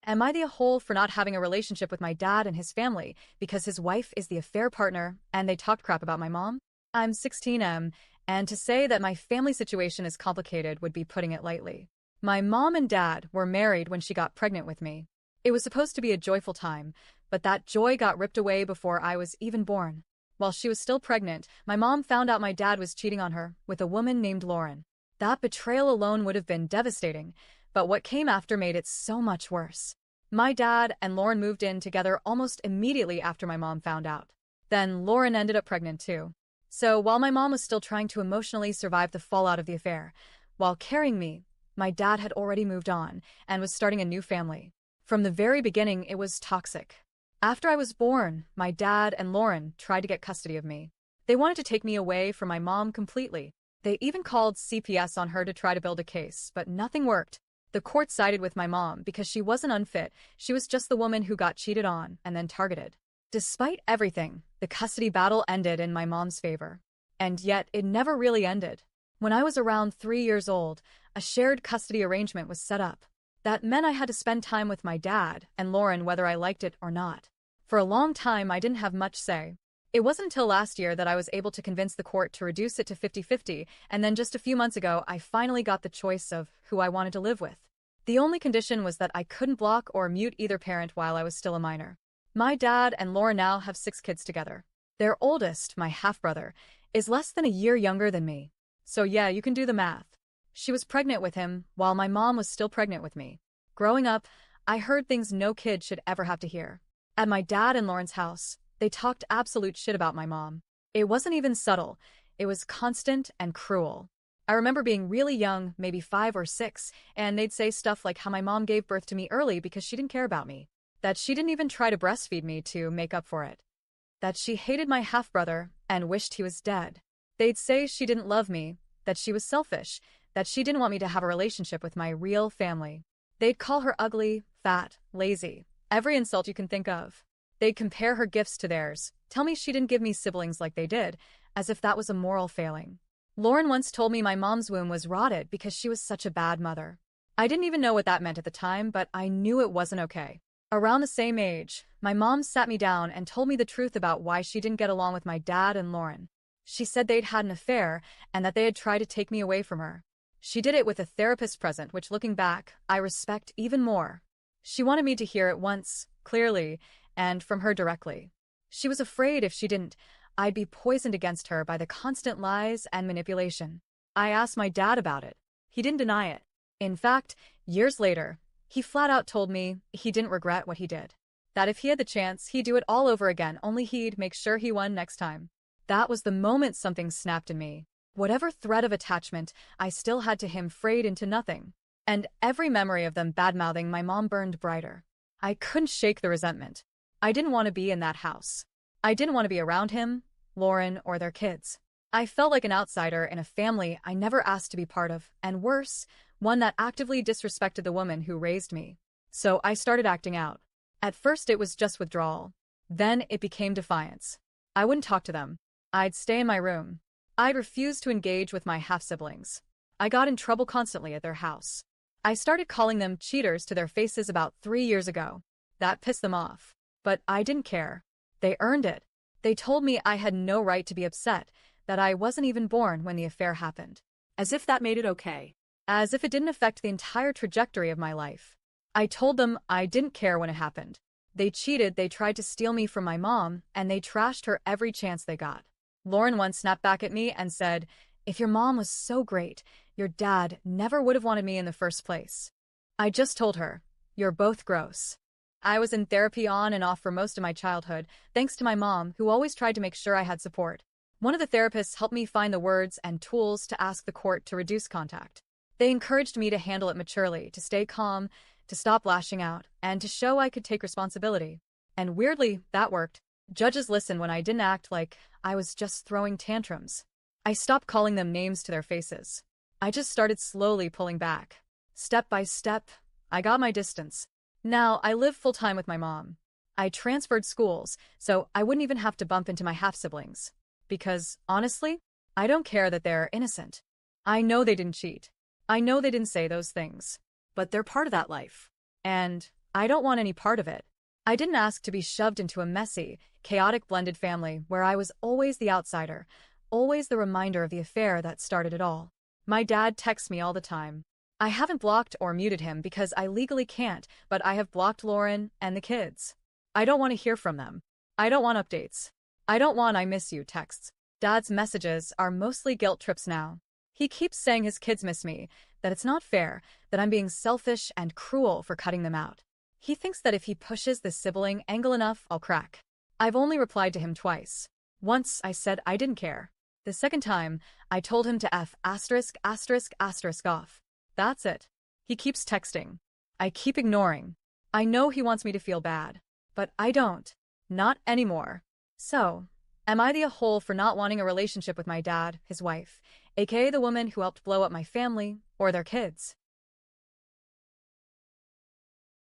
Am I the whole for not having a relationship with my dad and his family because his wife is the affair partner and they talked crap about my mom? I'm 16M, and to say that my family situation is complicated would be putting it lightly. My mom and dad were married when she got pregnant with me. It was supposed to be a joyful time, but that joy got ripped away before I was even born. While she was still pregnant, my mom found out my dad was cheating on her with a woman named Lauren. That betrayal alone would have been devastating, but what came after made it so much worse. My dad and Lauren moved in together almost immediately after my mom found out. Then Lauren ended up pregnant too. So while my mom was still trying to emotionally survive the fallout of the affair, while carrying me, my dad had already moved on and was starting a new family. From the very beginning, it was toxic. After I was born, my dad and Lauren tried to get custody of me. They wanted to take me away from my mom completely. They even called CPS on her to try to build a case, but nothing worked. The court sided with my mom because she wasn't unfit, she was just the woman who got cheated on and then targeted. Despite everything, the custody battle ended in my mom's favor. And yet, it never really ended. When I was around 3 years old, a shared custody arrangement was set up. That meant I had to spend time with my dad and Lauren whether I liked it or not. For a long time, I didn't have much say. It wasn't until last year that I was able to convince the court to reduce it to 50-50, and then just a few months ago, I finally got the choice of who I wanted to live with. The only condition was that I couldn't block or mute either parent while I was still a minor. My dad and Lauren now have 6 kids together. Their oldest, my half-brother, is less than a year younger than me. So yeah, you can do the math. She was pregnant with him while my mom was still pregnant with me. Growing up, I heard things no kid should ever have to hear. At my dad and Lauren's house, they talked absolute shit about my mom. It wasn't even subtle. It was constant and cruel. I remember being really young, maybe 5 or 6, and they'd say stuff like how my mom gave birth to me early because she didn't care about me. That she didn't even try to breastfeed me to make up for it. That she hated my half-brother and wished he was dead. They'd say she didn't love me, that she was selfish, that she didn't want me to have a relationship with my real family. They'd call her ugly, fat, lazy, every insult you can think of. They'd compare her gifts to theirs, tell me she didn't give me siblings like they did, as if that was a moral failing. Lauren once told me my mom's womb was rotted because she was such a bad mother. I didn't even know what that meant at the time, but I knew it wasn't okay. Around the same age, my mom sat me down and told me the truth about why she didn't get along with my dad and Lauren. She said they'd had an affair and that they had tried to take me away from her. She did it with a therapist present, which looking back, I respect even more. She wanted me to hear it once, clearly, and from her directly. She was afraid if she didn't, I'd be poisoned against her by the constant lies and manipulation. I asked my dad about it. He didn't deny it. In fact, years later, he flat out told me he didn't regret what he did. That if he had the chance, he'd do it all over again, only he'd make sure he won next time. That was the moment something snapped in me. Whatever thread of attachment I still had to him frayed into nothing. And every memory of them bad-mouthing my mom burned brighter. I couldn't shake the resentment. I didn't want to be in that house. I didn't want to be around him, Lauren, or their kids. I felt like an outsider in a family I never asked to be part of, and worse, one that actively disrespected the woman who raised me. So I started acting out. At first it was just withdrawal. Then it became defiance. I wouldn't talk to them. I'd stay in my room. I'd refuse to engage with my half-siblings. I got in trouble constantly at their house. I started calling them cheaters to their faces about 3 years ago. That pissed them off. But I didn't care. They earned it. They told me I had no right to be upset, that I wasn't even born when the affair happened. As if that made it okay. As if it didn't affect the entire trajectory of my life. I told them I didn't care when it happened. They cheated, they tried to steal me from my mom, and they trashed her every chance they got. Lauren once snapped back at me and said, "If your mom was so great, your dad never would have wanted me in the first place." I just told her, "You're both gross." I was in therapy on and off for most of my childhood, thanks to my mom, who always tried to make sure I had support. One of the therapists helped me find the words and tools to ask the court to reduce contact. They encouraged me to handle it maturely, to stay calm, to stop lashing out, and to show I could take responsibility. And weirdly, that worked. Judges listened when I didn't act like I was just throwing tantrums. I stopped calling them names to their faces. I just started slowly pulling back. Step by step, I got my distance. Now, I live full-time with my mom. I transferred schools, so I wouldn't even have to bump into my half-siblings. Because, honestly, I don't care that they're innocent. I know they didn't cheat. I know they didn't say those things. But they're part of that life. And I don't want any part of it. I didn't ask to be shoved into a messy, chaotic blended family where I was always the outsider, always the reminder of the affair that started it all. My dad texts me all the time. I haven't blocked or muted him because I legally can't, but I have blocked Lauren and the kids. I don't want to hear from them. I don't want updates. I don't want "I miss you" texts. Dad's messages are mostly guilt trips now. He keeps saying his kids miss me, that it's not fair, that I'm being selfish and cruel for cutting them out. He thinks that if he pushes the sibling angle enough, I'll crack. I've only replied to him twice. Once I said I didn't care. The second time, I told him to F*** off. That's it. He keeps texting. I keep ignoring. I know he wants me to feel bad. But I don't. Not anymore. So, am I the a-hole for not wanting a relationship with my dad, his wife, aka the woman who helped blow up my family, or their kids?